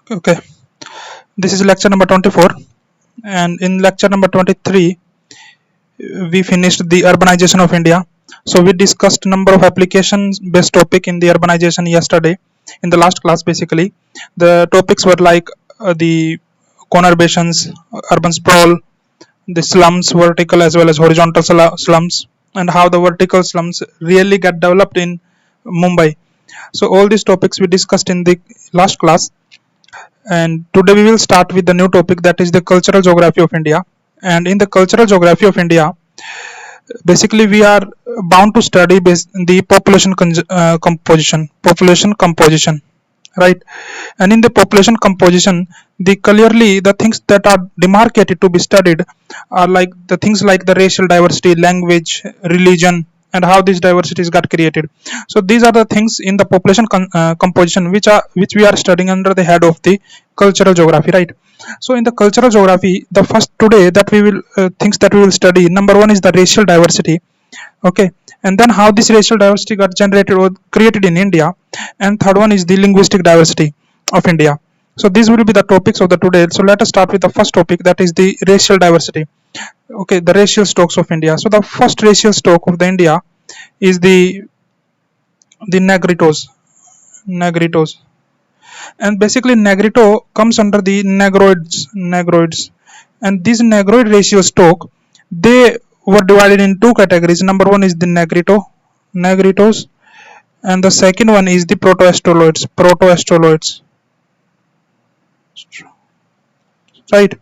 Okay, this is lecture number 24, and in lecture number 23 we finished the urbanization of India. So we discussed number of applications based topic in the urbanization yesterday in the last class. Basically the topics were like the conurbations, urban sprawl, the slums, vertical as well as horizontal slums, and how the vertical slums really get developed in Mumbai. So all these topics we discussed in the last class, and today we will start with the new topic, that is the cultural geography of India. And in the cultural geography of India, basically we are bound to study the population composition, right? And in the population composition, the clearly the things that are demarcated to be studied are like the things like the racial diversity, language, religion, and how these diversities got created. So these are the things in the population composition which we are studying under the head of the cultural geography, right? So in the cultural geography, the first today that we will things that we will study, number one is the racial diversity. Okay, and then how this racial diversity got generated or created in India, and third one is the linguistic diversity of India. So these will be the topics of the today. So let us start with the first topic, that is the racial diversity. Okay, the racial stocks of India. So the first racial stock of the India is the negritos, and basically negrito comes under the negroids, and these negroid racial stock, they were divided in two categories. Number one is the negritos, and the second one is the protoastroloids, right?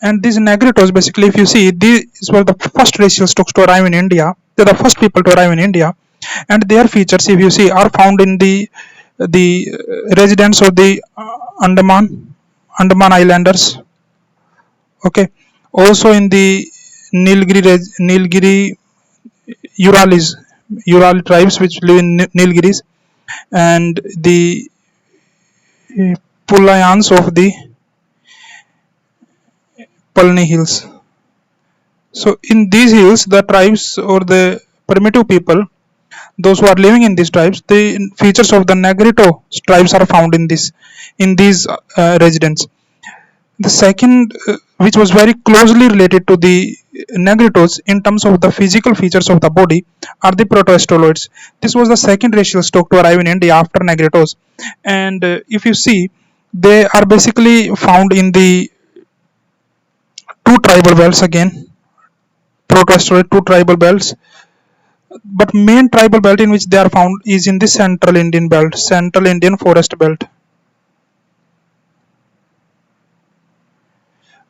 And these negritos, basically if you see, these were the first racial stocks to arrive in India. They're the first people to arrive in India, and their features, if you see, are found in the residents of the Andaman Islanders. Okay, also in the Nilgiri Ural tribes which live in Nilgiris, and the Pulayans of the Palni Hills. So in these hills, the tribes or the primitive people, those who are living in these tribes, the features of the Negrito tribes are found in these residents. The second, which was very closely related to the Negritos in terms of the physical features of the body, are the protoastroloids. This was the second racial stock to arrive in India after Negritos, and if you see, they are basically found in the two tribal belts again. Protoasteroid, two tribal belts, but main tribal belt in which they are found is in the Central Indian Forest Belt.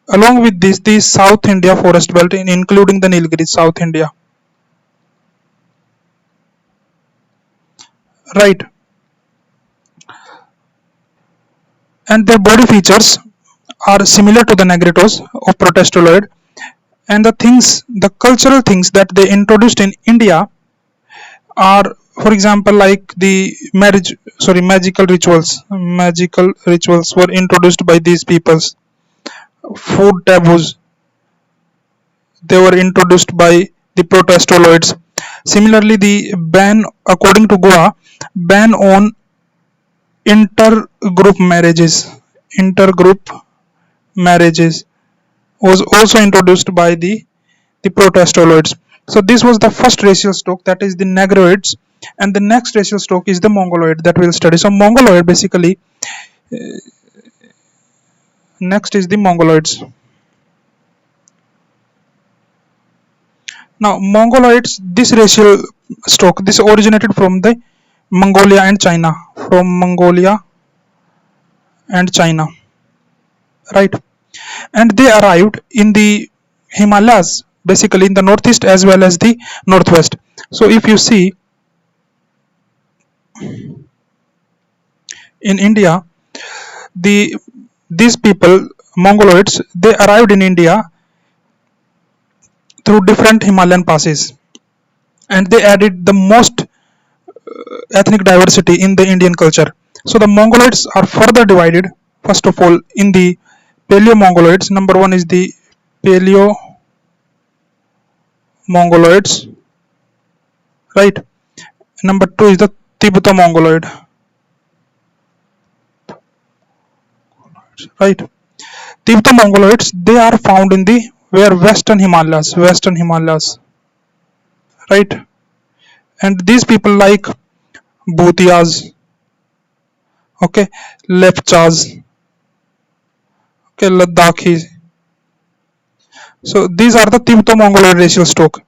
Along with this, the South India Forest Belt, including the Nilgiris, South India. Right. And their body features are similar to the negritos of protoastroloid, and the cultural things that they introduced in India are, for example, like the magical rituals were introduced by these peoples. Food taboos, they were introduced by the protoastroloids. Similarly, the ban, according to Goa, ban on intergroup marriages was also introduced by the protoastroloids. So this was the first racial stock, that is the negroids, and the next racial stock is the mongoloid that we'll study. So mongoloid, basically, next is the mongoloids. Now mongoloids, this racial stock, this originated from the Mongolia and China, right? And they arrived in the Himalayas, basically in the northeast as well as the northwest. So if you see, in India, these people, mongoloids, they arrived in India through different Himalayan passes, and they added the most ethnic diversity in the Indian culture. So the mongoloids are further divided, first of all, in the paleo-mongoloids. Number one is the paleo-mongoloids, right? Number two is the Tibeto-mongoloid. right? Tibeto-Mongoloids, they are found in the where Western Himalayas, right? And these people like Bhutias, okay, Lepchas, okay, Ladakhis. So these are the Tibeto-Mongoloid racial stock,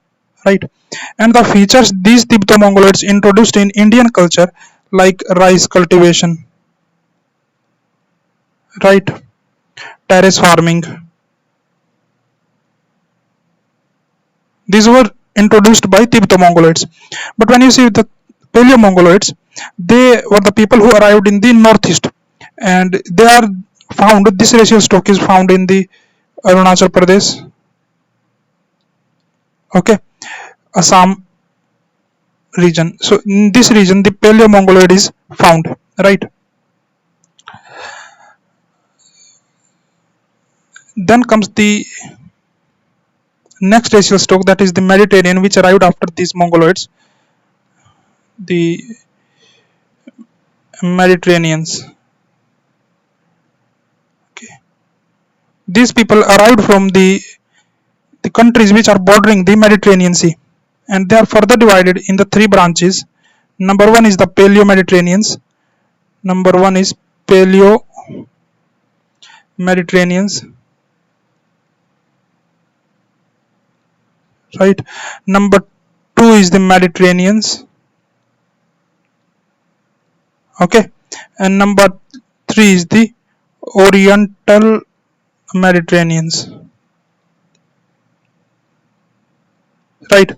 right? And the features these Tibeto-Mongoloids introduced in Indian culture, like rice cultivation, right? Terrace farming. These were introduced by Tibeto-Mongoloids. But when you see the Paleo-Mongoloids, they were the people who arrived in the northeast, and they are found. This racial stock is found in the Arunachal Pradesh, okay, Assam region. So in this region, the Paleo-Mongoloid is found, right? Then comes the next racial stock, that is the Mediterranean, which arrived after these Mongoloids, the Mediterraneans. Okay. These people arrived from the countries which are bordering the Mediterranean Sea, and they are further divided in the three branches. Number one is the Paleo-Mediterraneans. Number one is Paleo-Mediterraneans, right? Number two is the Mediterraneans, okay, and number three is the Oriental Mediterraneans, right?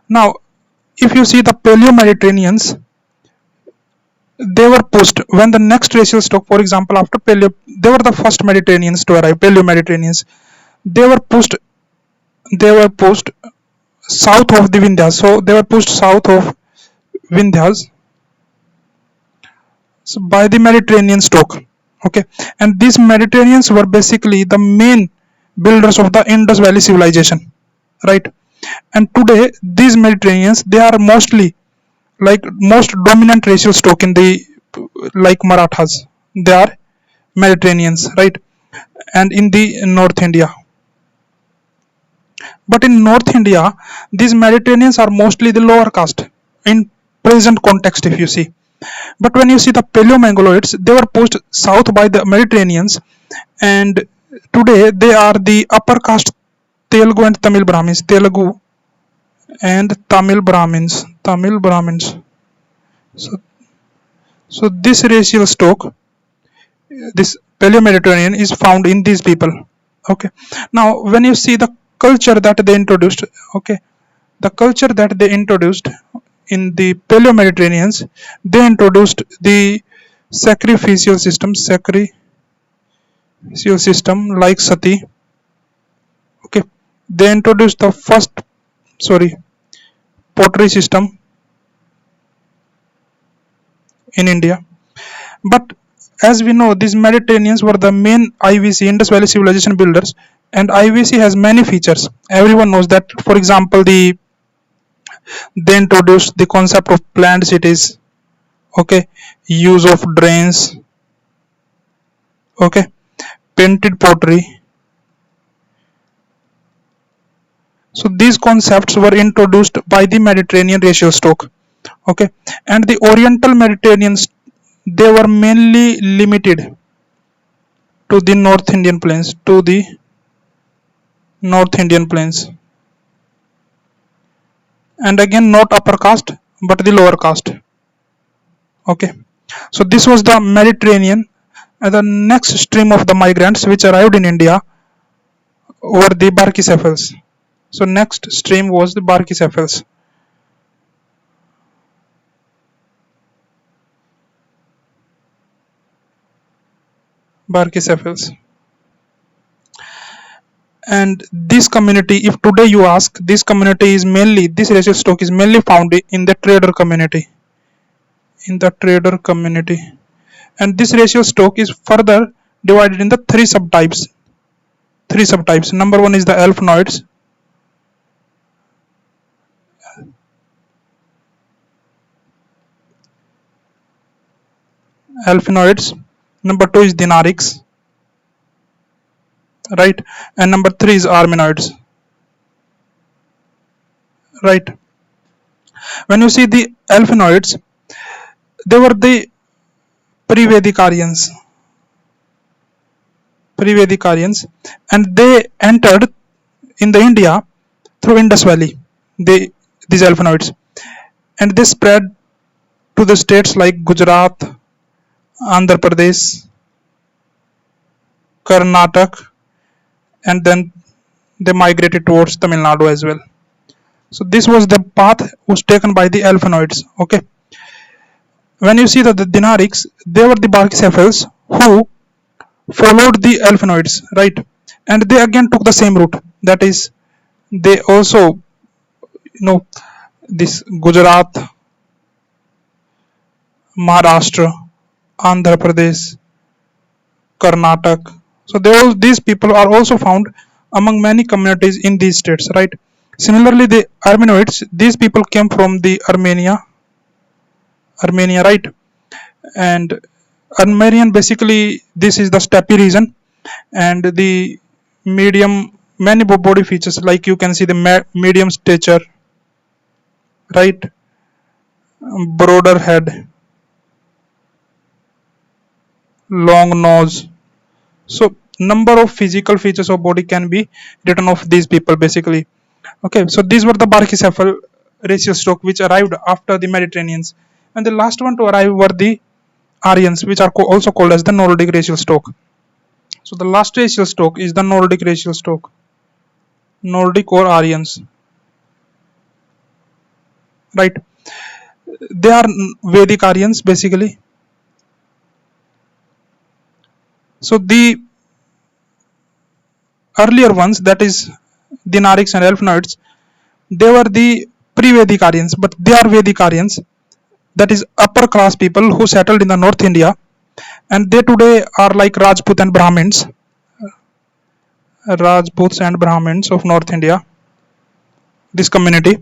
Now, if you see the Paleo-Mediterraneans, they were pushed when the next racial stock, for example, after Paleo, they were the first Mediterraneans to arrive, Paleo-Mediterraneans. They were pushed, they were pushed south of the Vindhyas. So they were pushed south of Vindhyas, so by the Mediterranean stock. Okay, and these Mediterraneans were basically the main builders of the Indus Valley civilization, right? And today these Mediterraneans, they are mostly like most dominant racial stock in the like Marathas. They are Mediterraneans, right? And in the North India. But in North India, these Mediterraneans are mostly the lower caste in present context, if you see. But when you see the Paleo-Mongoloids, they were pushed south by the Mediterraneans, and today they are the upper caste Telugu and Tamil Brahmins. Telugu and Tamil Brahmins. Tamil Brahmins. So, so this racial stock, this Paleo-Mediterranean, is found in these people. Okay. Now, when you see the culture that they introduced, okay, the culture that they introduced in the Paleo-Mediterraneans, they introduced the sacrificial system like sati. Okay, they introduced the first, pottery system in India. But as we know, these Mediterraneans were the main IVC, Indus Valley Civilization builders, and IVC has many features. Everyone knows that. For example, they introduced the concept of planned cities, okay, use of drains, okay, painted pottery. So these concepts were introduced by the Mediterranean racial stock, okay, and the Oriental Mediterraneans, they were mainly limited to the North Indian plains, and again not upper caste but the lower caste. Okay, so this was the Mediterranean, and the next stream of the migrants which arrived in India were the Barkhicephals. So next stream was the Barkhicephals. And this community, if today you ask, this community is mainly, this racial stock is mainly found in the trader community, and this racial stock is further divided in the three subtypes. Number one is the alphinoids. Number two is dinarics, right? And number 3 is Armenoids, right? When you see the Alphinoids, they were the pre-Vedic Aryans, pre-Vedic Aryans, and they entered in the India through Indus Valley. These Alphinoids, and they spread to the states like Gujarat, Andhra Pradesh, Karnataka, and then they migrated towards Tamil Nadu as well. So this was the path was taken by the Alphinoids. Okay. When you see that the Dinarics, they were the Barkcephals who followed the Alphinoids, right? And they again took the same route. That is, they also, this Gujarat, Maharashtra, Andhra Pradesh, Karnataka. So these people are also found among many communities in these states, right? Similarly, the Armenoids, these people came from the Armenia, right? And Armenian, basically, this is the steppe region, and the many body features, like you can see the medium stature, right? Broader head, long nose. So number of physical features of body can be written of these people, basically. Okay, so these were the Barkcephal racial stock which arrived after the Mediterraneans, and the last one to arrive were the Aryans, which are also called as the Nordic racial stock. So the last racial stock is the Nordic racial stock, Nordic or Aryans, right? They are Vedic Aryans, basically. So the earlier ones, that is Dinarics and Alphinoids, they were the pre-Vedic Aryans, but they are Vedic Aryans, that is upper class people who settled in the North India, and they today are like Rajputs and Brahmins of North India, this community.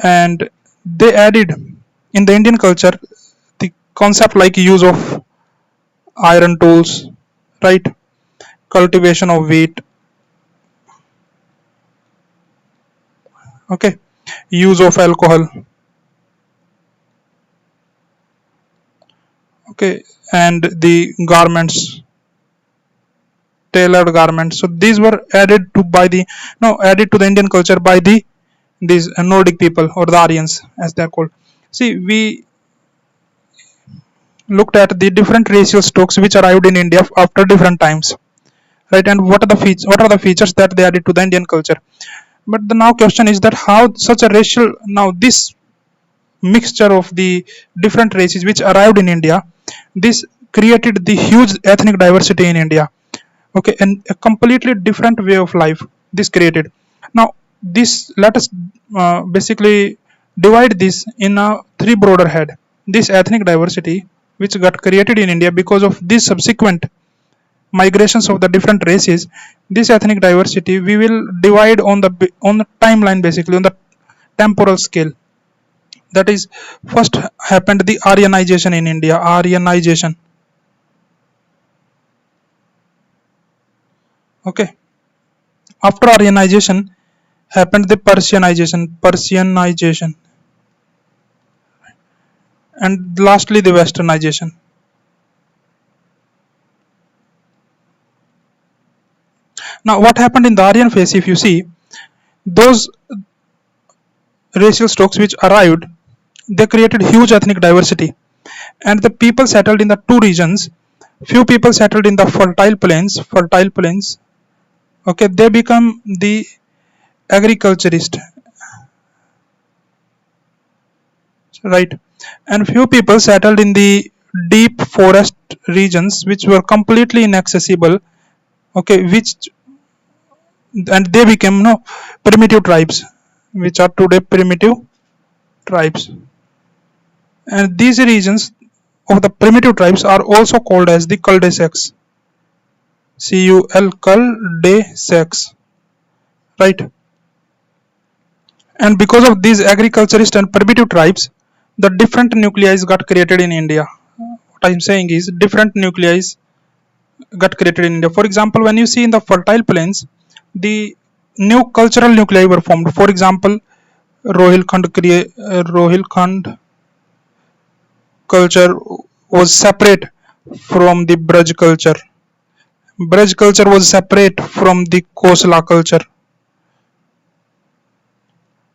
And they added in the Indian culture the concept like use of iron tools, right? Cultivation of wheat, okay, use of alcohol, okay, and the garments, tailored garments. So these were added to the Indian culture by these Nordic people, or the Aryans as they are called. See, we looked at the different racial stocks which arrived in India after different times, right? And what are the features that they added to the Indian culture. But the now question is that how such a racial, now this mixture of the different races which arrived in India, this created the huge ethnic diversity in India, okay, and a completely different way of life this created. Now this, let us basically divide this in a three broader head. This ethnic diversity which got created in India because of these subsequent migrations of the different races, this ethnic diversity we will divide on the timeline, basically on the temporal scale. That is, first happened the Aryanization in India, Aryanization, okay. After Aryanization happened the Persianization, and lastly the Westernization. Now what happened in the Aryan phase, if you see, those racial stocks which arrived, they created huge ethnic diversity, and the people settled in the two regions. Few people settled in the fertile plains, okay, they become the agriculturist, right? And few people settled in the deep forest regions which were completely inaccessible, okay, and they became primitive tribes, which are today primitive tribes. And these regions of the primitive tribes are also called as the cul-de-sacs, cul-de-sacs, right? And because of these agriculturist and primitive tribes, the different nuclei got created in India. What I'm saying is different nuclei got created in India. For example, when you see in the fertile plains, the new cultural nuclei were formed. For example, Rohilkhand culture was separate from the Braj culture. Braj culture was separate from the Kosala culture.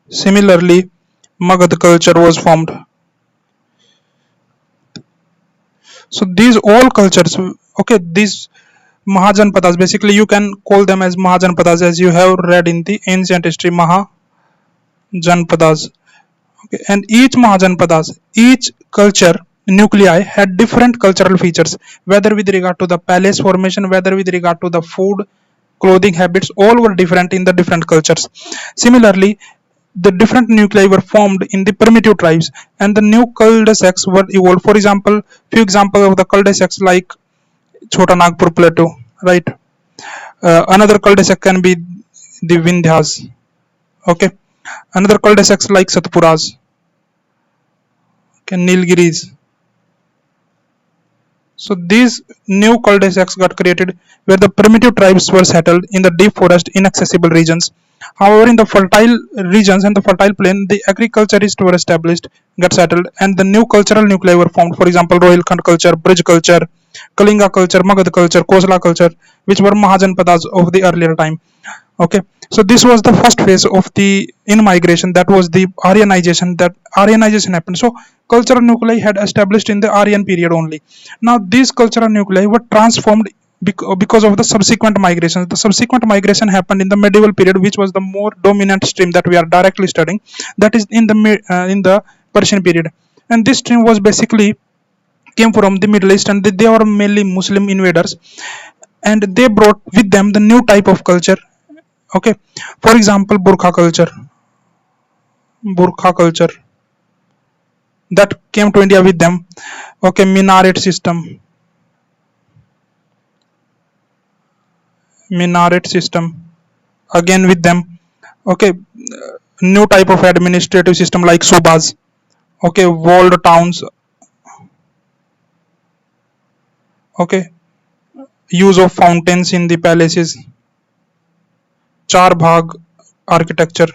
Similarly, Magad culture was formed. So these all cultures, okay, these Mahajanpadas, basically you can call them as Mahajanpadas, as you have read in the ancient history, Mahajanpadas. Okay, and each Mahajanpadas, each culture nuclei had different cultural features, whether with regard to the palace formation, whether with regard to the food, clothing habits, all were different in the different cultures. Similarly, the different nuclei were formed in the primitive tribes, and the new cul-de-sacs were evolved. For example, few examples of the cul-de-sacs like Chota Nagpur Plateau, right? Another cul-de-sac can be the Vindhyas. Okay, another cul-de-sacs like Satpuras, okay, Nilgiris. So these new cul-de-sacs got created where the primitive tribes were settled in the deep forest inaccessible regions. However, in the fertile regions and the fertile plain, the agriculturists were established, got settled, and the new cultural nuclei were formed. For example, Rohilkhand culture, Brij culture, Kalinga culture, Magad culture, Kosala culture, which were Mahajanpadas of the earlier time. Okay, so this was the first phase of the in migration, that was the Aryanization. That Aryanization happened. So cultural nuclei had established in the Aryan period only. Now these cultural nuclei were transformed because of the subsequent migrations. The subsequent migration happened in the medieval period, which was the more dominant stream that we are directly studying, that is in the Persian period. And this stream was basically came from the Middle East, and they were mainly Muslim invaders, and they brought with them the new type of culture. Okay, for example, Burkha culture that came to India with them. Okay, minaret system again with them. Okay, new type of administrative system like subas. Okay, walled towns. Okay, use of fountains in the palaces, char bhag architecture.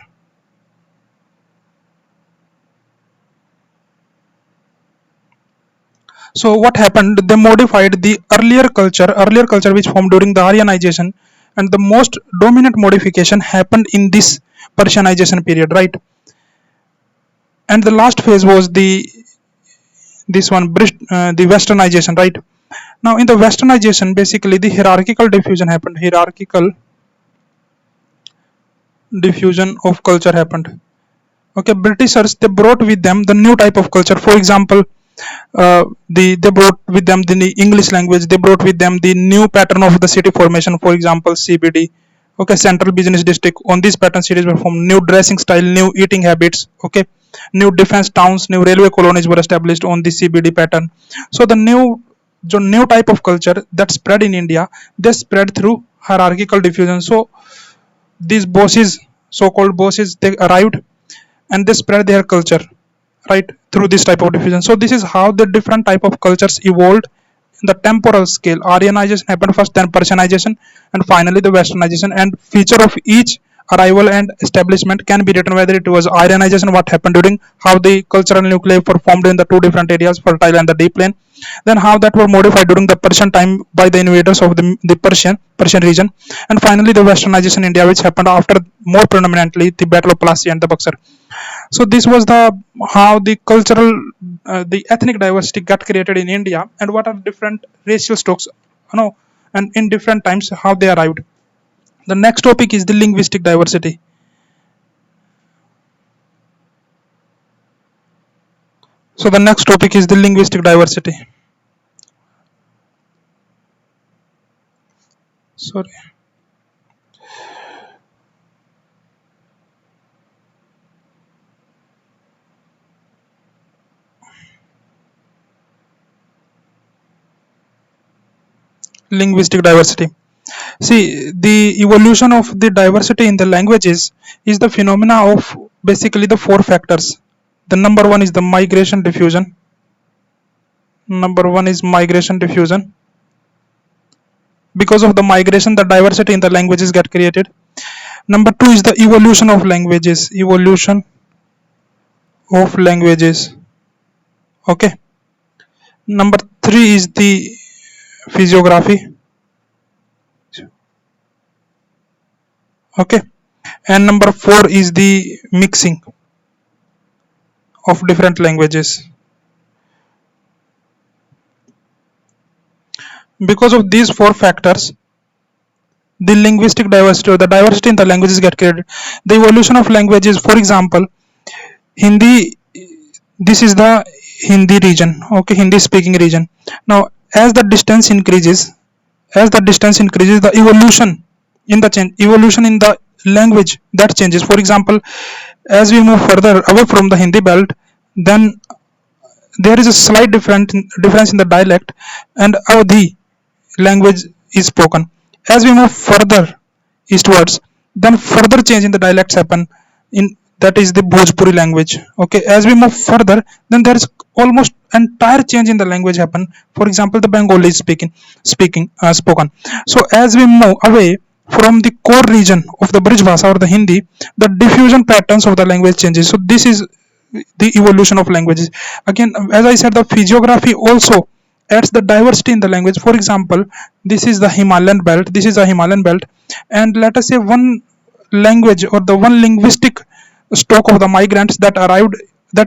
So what happened? They modified the earlier culture which formed during the Aryanization, and the most dominant modification happened in this Persianization period, right? And the last phase was the Westernization, right? Now in the Westernization, basically the hierarchical diffusion happened. Hierarchical diffusion of culture happened. Okay, Britishers, they brought with them the new type of culture. For example, they brought with them the English language. They brought with them the new pattern of the city formation. For example, CBD. Okay, central business district. On this pattern, cities were formed. New dressing style, new eating habits. Okay, new defense towns, new railway colonies were established on the CBD pattern. So the new type of culture that spread in India, they spread through hierarchical diffusion. So these bosses, so-called bosses, they arrived and they spread their culture, right, through this type of diffusion. So this is how the different type of cultures evolved in the temporal scale. Aryanization happened first, then Persianization, and finally the Westernization. And feature of each arrival and establishment can be written, whether it was Aryanization, what happened during, how the cultural nuclei were formed in the two different areas, fertile and the deep plain, then how that were modified during the Persian time by the invaders of the Persian region, and finally the Westernization India, which happened after more predominantly the Battle of Plassey and the Buxar. So this was the how the cultural the ethnic diversity got created in India, and what are different racial stocks, and in different times how they arrived. The next topic is the linguistic diversity. So the next topic is the linguistic diversity. Sorry. Linguistic diversity. See, the evolution of the diversity in the languages is the phenomena of basically the four factors. The number one is the migration diffusion. Number one is migration diffusion. Because of the migration, the diversity in the languages get created. Number two is the evolution of languages. Evolution of languages. Okay. Number three is the physiography. Okay. And number four is the mixing of different languages. Because of these four factors, the linguistic diversity or the diversity in the languages get created. The evolution of languages, for example, Hindi, this is the Hindi region, okay, Hindi speaking region. Now, as the distance increases, the evolution in the language that changes. For example, as we move further away from the Hindi belt, then there is a slight difference in the dialect and how the language is spoken. As we move further eastwards, then further change in the dialects happen, in that is the Bhojpuri language. Okay, as we move further, then there is almost entire change in the language happen. For example, the Bengali is spoken. So as we move away from the core region of the Brij Bhasha or the Hindi, the diffusion patterns of the language changes. So this is the evolution of languages. Again, as I said, the physiography also adds the diversity in the language. For example, this is the Himalayan belt, and let us say one language or the one linguistic stock of the migrants that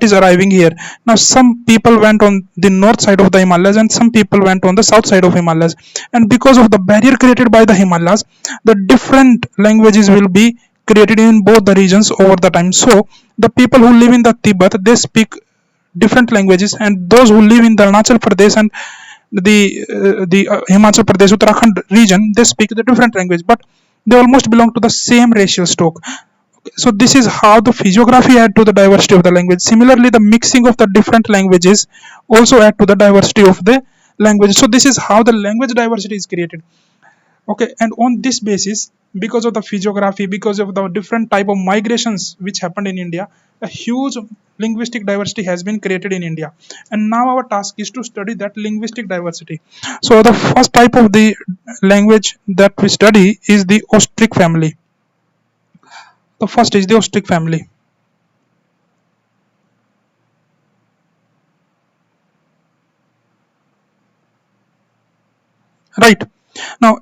is arriving here. Now some people went on the north side of the Himalayas and some people went on the south side of Himalayas, and because of the barrier created by the Himalayas, the different languages will be created in both the regions over the time. So the people who live in the Tibet, they speak different languages, and those who live in the Arunachal Pradesh and the Himachal Pradesh, Uttarakhand region, they speak the different language, but they almost belong to the same racial stock. So this is how the physiography add to the diversity of the language. Similarly, the mixing of the different languages also add to the diversity of the language. So this is how the language diversity is created. Okay, and on this basis, because of the physiography, because of the different type of migrations which happened in India, a huge linguistic diversity has been created in India. And now our task is to study that linguistic diversity. So the first type of the language that we study is the Austric family. The first is the Austric family. Right. Now,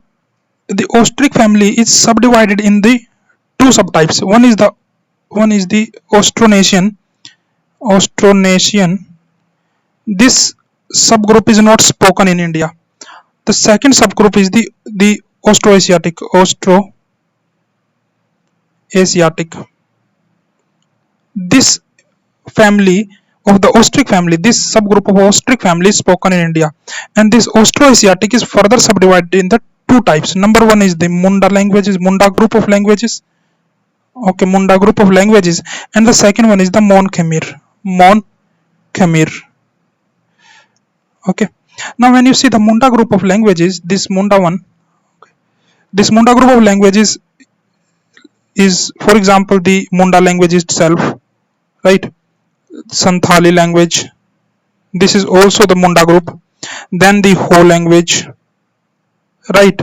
the Austric family is subdivided in the two subtypes. One is the Austronesian. This subgroup is not spoken in India. The second subgroup is the Austroasiatic. This family of the Austric family, this subgroup of Austric family is spoken in India, and this Austroasiatic is further subdivided in the two types. Number one is the Munda group of languages. Okay, Munda group of languages, and the second one is the Mon Khmer. Okay. Now, when you see the Munda group of languages, this Munda group of languages is, for example, the Munda language itself, right? Santhali language. This is also the Munda group. Then the Ho language, right?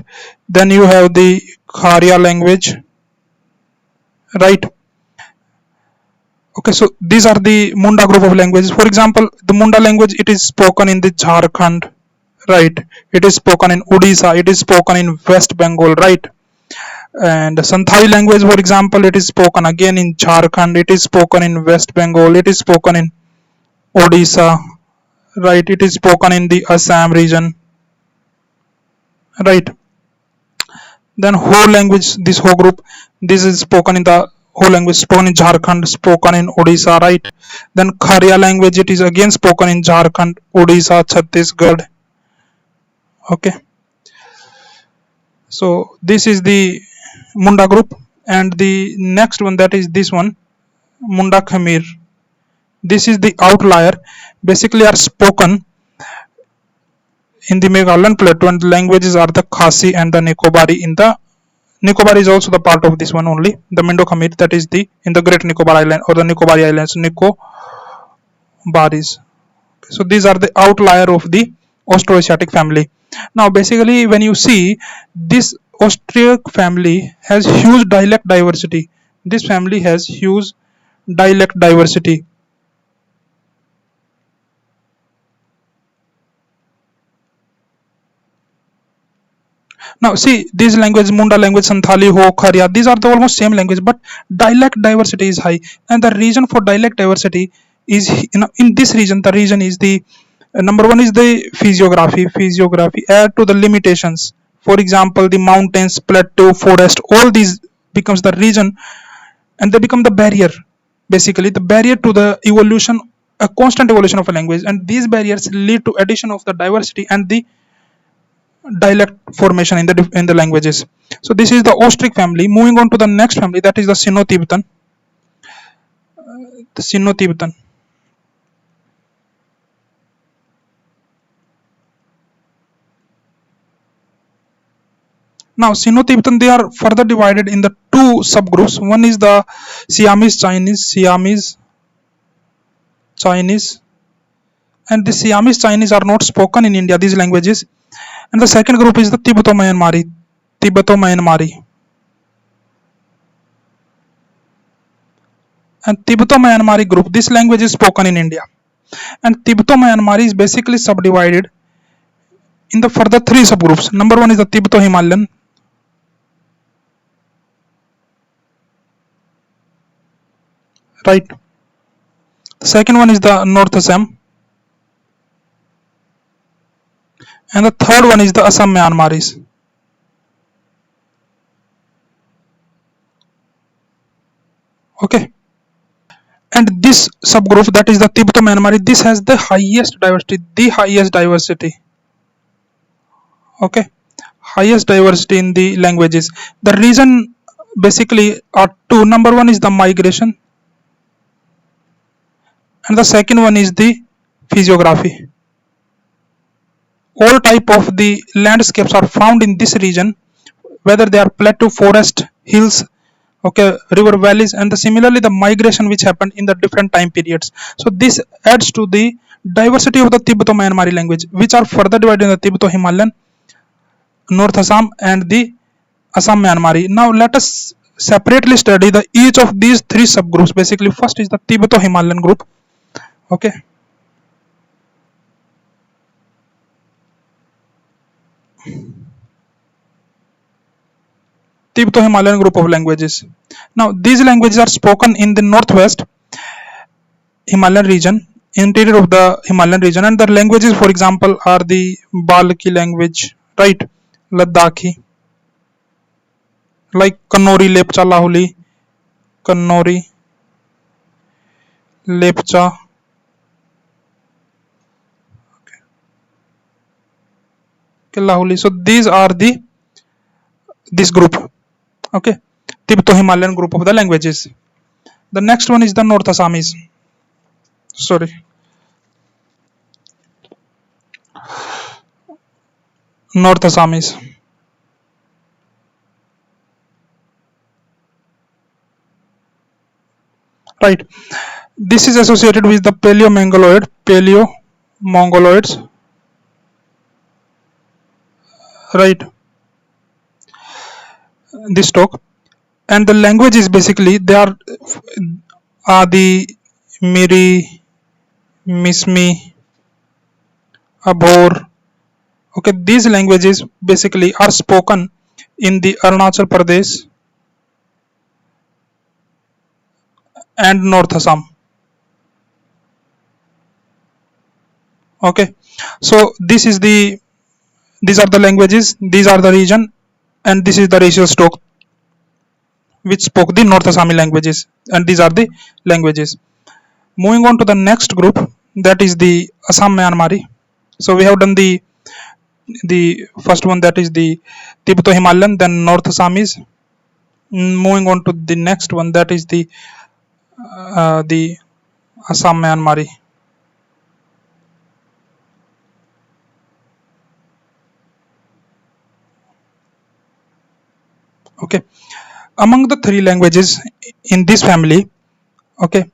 Then you have the Kharia language, right? Okay, so these are the Munda group of languages. For example, the Munda language, it is spoken in the Jharkhand, right? It is spoken in Odisha. It is spoken in West Bengal, right? And Santhali language, for example, it is spoken again in Jharkhand. It is spoken in West Bengal. It is spoken in Odisha, right? It is spoken in the Assam region, right? Then Ho language, this Ho group, this is spoken in the Ho language, spoken in Jharkhand, spoken in Odisha, right? Then Kharia language, it is again spoken in Jharkhand, Odisha, Chhattisgarh. Okay. So this is the Munda group, and the next one, that is this one, Munda Khmer. This is the outlier, basically are spoken in the Meghalayan plateau, and the languages are the Khasi and the Nicobari. Nicobar is also the part of this one only, the Mindo Khmer, that is in the Great Nicobar Island or the Nicobari Islands, Nicobaris. So these are the outlier of the Austroasiatic family. Now basically when you see this Austriac family has huge dialect diversity. This family has huge dialect diversity. Now see these languages, Munda language, Santhali, Ho, Kharia, these are the almost same language, but dialect diversity is high. And the reason for dialect diversity is, in this region, the region is the number one is the physiography. Add to the limitations. For example, the mountains, plateau, forest, all these becomes the region, and they become the barrier. Basically, the barrier to the evolution, a constant evolution of a language, and these barriers lead to addition of the diversity and the dialect formation in the languages. So this is the Austric family. Moving on to the next family, that is the Sino-Tibetan. The Sino-Tibetan. Now Sino-Tibetan, they are further divided in the two subgroups. One is the Siamese Chinese, and the Siamese Chinese are not spoken in India, these languages. And the second group is the Tibeto-Myanmari. And Tibeto-Myanmari group, this language is spoken in India. And Tibeto-Myanmari is basically subdivided in the further three subgroups. Number one is the Tibeto-Himalayan. Right. The second one is the North Assam. And the third one is the Assam Myanmaris. Okay. And this subgroup, that is the Tibeto-Myanmari, this has the highest diversity. Okay. Highest diversity in the languages. The reason basically are two. Number one is the migration, and the second one is the physiography. All type of the landscapes are found in this region, whether they are plateau, forest, hills, okay, river valleys, and similarly the migration which happened in the different time periods. So this adds to the diversity of the Tibeto-Myanmari language, which are further divided in the Tibeto-Himalayan, North Assam, and the Assam Myanmari. Now let us separately study the each of these three subgroups. Basically, first is the Tibeto-Himalayan group. Okay. Tibeto-Himalayan group of languages. Now these languages are spoken in the northwest Himalayan region, interior of the Himalayan region, and the languages, for example, are the Balki language, right? Ladakhi, like Kannori, Lepcha, Lahuli, Kannori, Lepcha, Lahuli. So these are this group. Okay, Tibeto-Himalayan group of the languages. The next one is the North Assamese. Sorry. North Assamese. Right. This is associated with the Paleo-Mongoloids. Right. This talk. And the language is basically, they are Adi, Miri, Mismi, Abhor. Okay, these languages basically are spoken in the Arunachal Pradesh and North Assam. Okay, so these are the languages, these are the region, and this is the racial stock which spoke the North Assami languages, and these are the languages. Moving on to the next group, that is the Assam Myanmari. So we have done the first one, that is the Tibeto-Himalayan, then North Assamese. Moving on to the next one, that is the Assam Myanmari. Okay, among the three languages in this family, okay,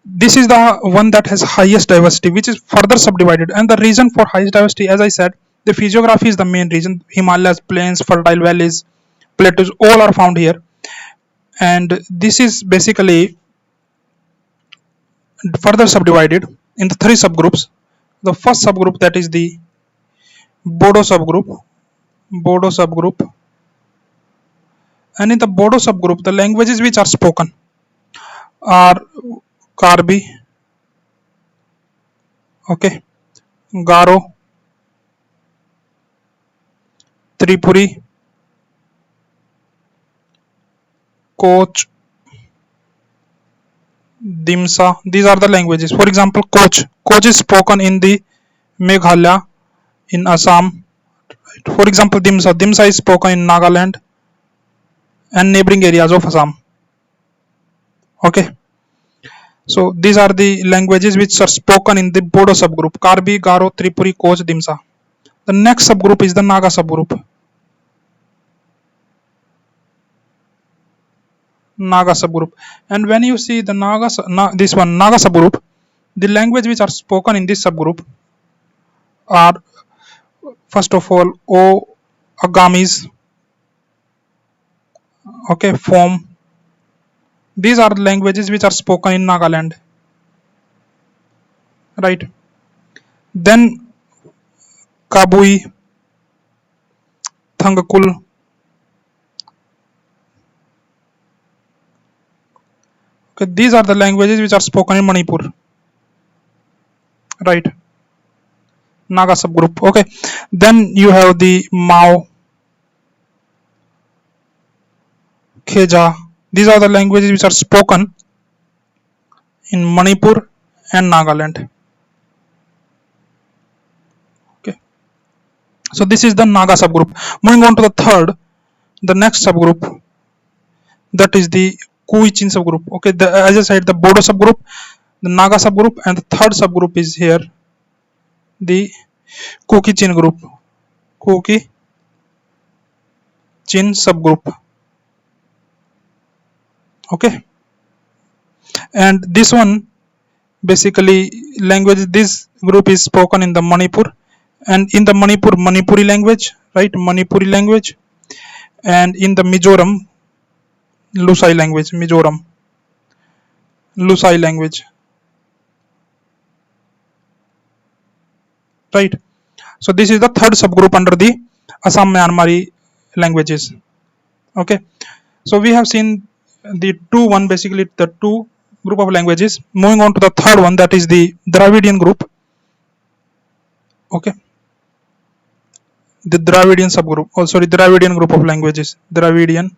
This is the one that has highest diversity, which is further subdivided. And the reason for highest diversity, as I said, the physiography is the main reason. Himalayas, plains, fertile valleys, plateaus, all are found here. And this is basically further subdivided in the three subgroups. The first subgroup, that is the Bodo subgroup. Bodo subgroup. And in the Bodo subgroup, the languages which are spoken are Karbi, okay, Garo, Tripuri, Koch, Dimsa. These are the languages. For example, Koch. Koch is spoken in the Meghalaya, in Assam. For example, Dimsa. Dimsa is spoken in Nagaland and neighboring areas of Assam. Okay. So these are the languages which are spoken in the Bodo subgroup: Karbi, Garo, Tripuri, Koch, Dimsa. The next subgroup is the Naga subgroup. Naga subgroup. And when you see the Naga subgroup, the language which are spoken in this subgroup are, first of all, Agamis, okay, Fom. These are the languages which are spoken in Nagaland, right? Then Kabui, Thangkul. Okay, these are the languages which are spoken in Manipur, right? Naga subgroup. Okay, then you have the Mao, Kheja. These are the languages which are spoken in Manipur and Nagaland. Okay, so this is the Naga subgroup. Moving on to the next subgroup, that is the Kuichin subgroup. Okay, as I said, the Bodo subgroup, the Naga subgroup, and the third subgroup is here, the Kuki-Chin group. Kuki-Chin subgroup. Okay, and this one basically language, this group is spoken in the Manipur, and in the Manipuri language, right? Manipuri language, and in the Mizoram, Lusai language. Mizoram, Lusai language, right? So this is the third subgroup under the Assam Myanmari languages. Okay, so we have seen the basically the two group of languages. Moving on to the third one, that is the Dravidian group. Okay, the Dravidian subgroup, Dravidian group of languages. Dravidian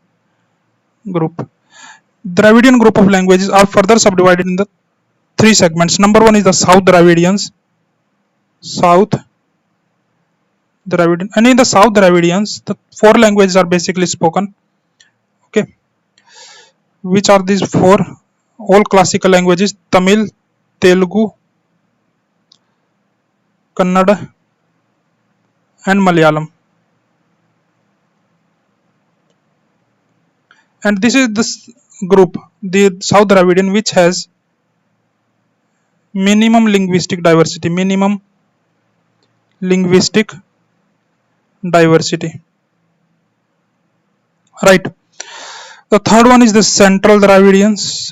group of languages are further subdivided in the three segments. Number one is the South Dravidians. And in the South Dravidians, the four languages are basically spoken. Okay, which are these four? All classical languages: Tamil, Telugu, Kannada, and Malayalam. And this is this group, the South Dravidian, which has minimum linguistic diversity. Right. The third one is the Central Dravidians.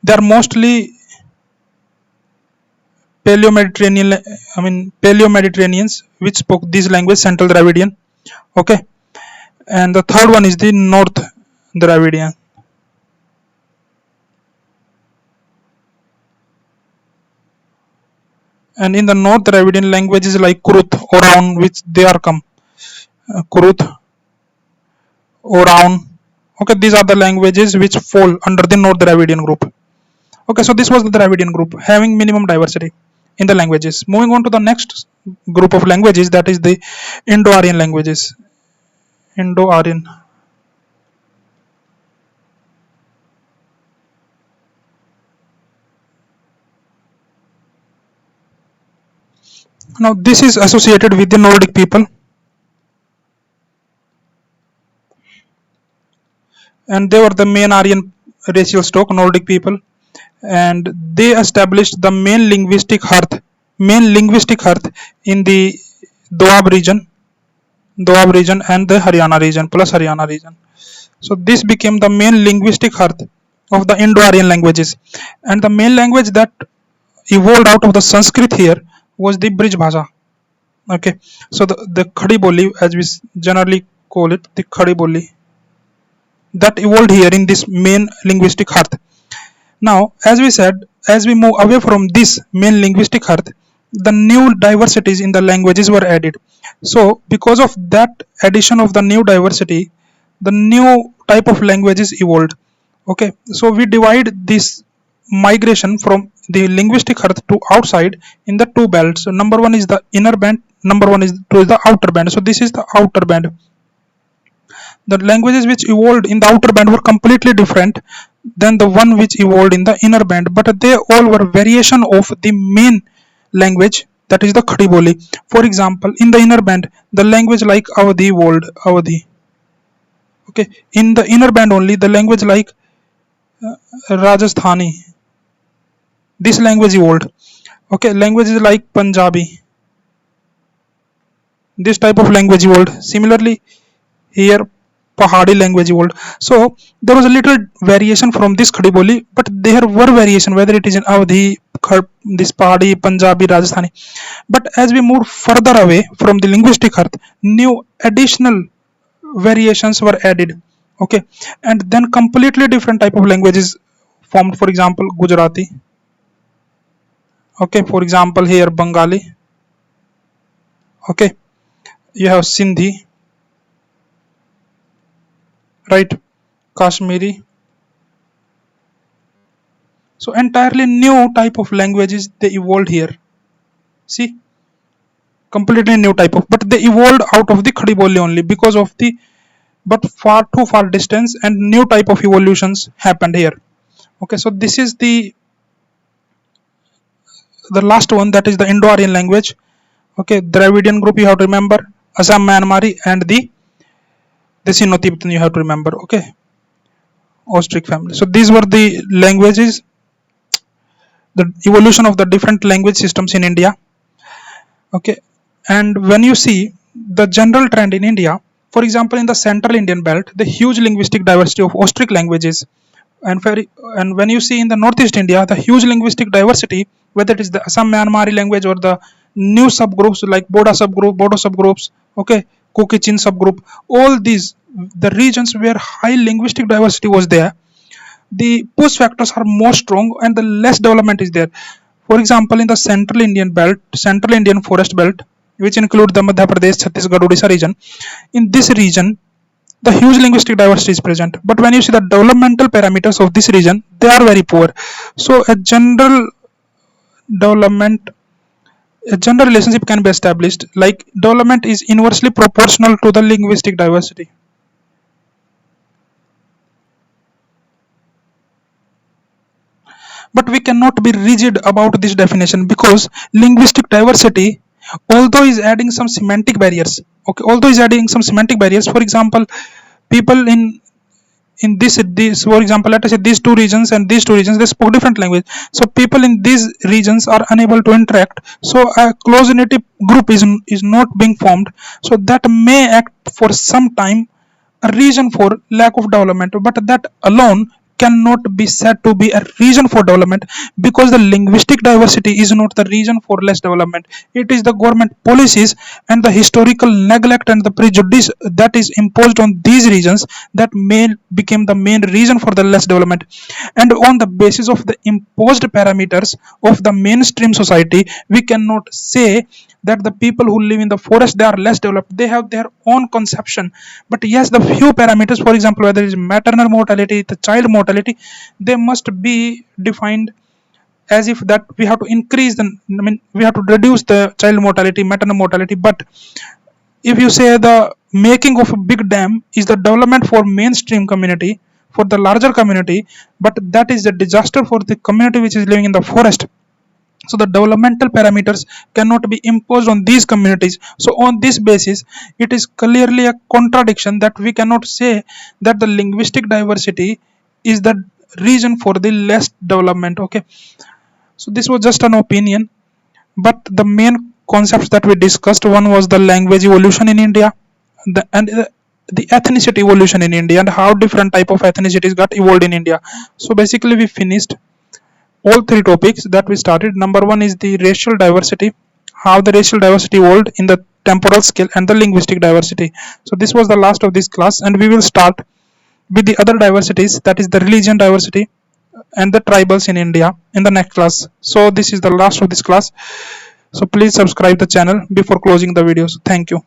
They are mostly Paleo-Mediterraneans, which spoke this language, Central Dravidian. Okay, and the third one is the North Dravidian. And in the North Dravidian, languages like Kurut, Oraon, which they are come. Kurut, Oraon. Okay, these are the languages which fall under the North Dravidian group. Okay, so this was the Dravidian group having minimum diversity in the languages. Moving on to the next group of languages, that is the IndoArian languages. IndoArian. Now this is associated with the Nordic people, and they were the main Aryan racial stock, Nordic people, and they established the main linguistic hearth in the Doab region, and the Haryana region plus Haryana region. So this became the main linguistic hearth of the Indo-Aryan languages, and the main language that evolved out of the Sanskrit here was the Brij Bhasha. Okay, so the Khariboli, as we generally call it, the Khariboli, that evolved here in this main linguistic hearth. Now, as we said, as we move away from this main linguistic hearth, the new diversities in the languages were added. So, because of that addition of the new diversity, the new type of languages evolved. Okay, so we divide this migration from the linguistic hearth to outside in the two belts. So, number one is the inner band, number one is the outer band. So, this is the outer band. The languages which evolved in the outer band were completely different than the one which evolved in the inner band, but they all were variation of the main language, that is the Khariboli. For example, in the inner band, the language like Awadhi evolved. Awadhi. Okay, in the inner band only, the language like Rajasthani. This language evolved. Okay, languages like Punjabi. This type of language evolved. Similarly, here Pahadi language evolved. So there was a little variation from this Khariboli, but there were variation whether it is in Awadhi, this Pahadi, Punjabi, Rajasthani. But as we move further away from the linguistic earth, new additional variations were added. Okay, and then completely different type of languages formed. For example, Gujarati. Okay, for example, here Bengali. Okay, you have Sindhi, right? Kashmiri. So entirely new type of languages they evolved here. See, completely new type of, but they evolved out of the Khariboli only because of the, but far too far distance, and new type of evolutions happened here. Okay, so this is the last one, that is the Indo-Aryan language. Okay, Dravidian group you have to remember, Assam, Myanmari, and the Sino-Tibetan you have to remember. Okay, Austroasiatic family. So these were the languages, the evolution of the different language systems in India. Okay, and when you see the general trend in India, for example, in the central Indian belt, the huge linguistic diversity of Austric languages, and when you see in the northeast India, the huge linguistic diversity, whether it is the Assam Myanmari language or the new subgroups like Bodo subgroups, okay, Kuki-Chin subgroup, all these, the regions where high linguistic diversity was there, the push factors are more strong and the less development is there. For example, in the central Indian belt, central Indian forest belt, which include the Madhya Pradesh, Chhattisgarh, Odisha region, in this region, the huge linguistic diversity is present. But when you see the developmental parameters of this region, they are very poor. So a general relationship can be established, like development is inversely proportional to the linguistic diversity. But we cannot be rigid about this definition, because linguistic diversity, although is adding some semantic barriers, okay, for example, people in this, for example, let us say these two regions and these two regions, they spoke different language, so people in these regions are unable to interact, so a close knit group is not being formed, so that may act for some time a reason for lack of development, but that alone cannot be said to be a reason for development, because the linguistic diversity is not the reason for less development. It is the government policies and the historical neglect and the prejudice that is imposed on these regions that may become the main reason for the less development. And on the basis of the imposed parameters of the mainstream society, we cannot say that the people who live in the forest, they are less developed. They have their own conception, but yes, the few parameters, for example, whether it is maternal mortality, the child mortality, they must be defined as if that we have to increase we have to reduce the child mortality, maternal mortality. But if you say the making of a big dam is the development for mainstream community, for the larger community, but that is a disaster for the community which is living in the forest, so the developmental parameters cannot be imposed on these communities. So on this basis, it is clearly a contradiction that we cannot say that the linguistic diversity is the reason for the less development. Okay, so this was just an opinion, but the main concepts that we discussed, one was the language evolution in India, the ethnicity evolution in India, and how different type of ethnicities got evolved in India. So basically we finished all three topics that we started. Number one is the racial diversity, how the racial diversity evolved in the temporal scale, and the linguistic diversity. So this was the last of this class, and we will start with the other diversities, that is the religion diversity and the tribals in India, in the next class. So this is the last of this class. So please subscribe the channel before closing the videos. Thank you.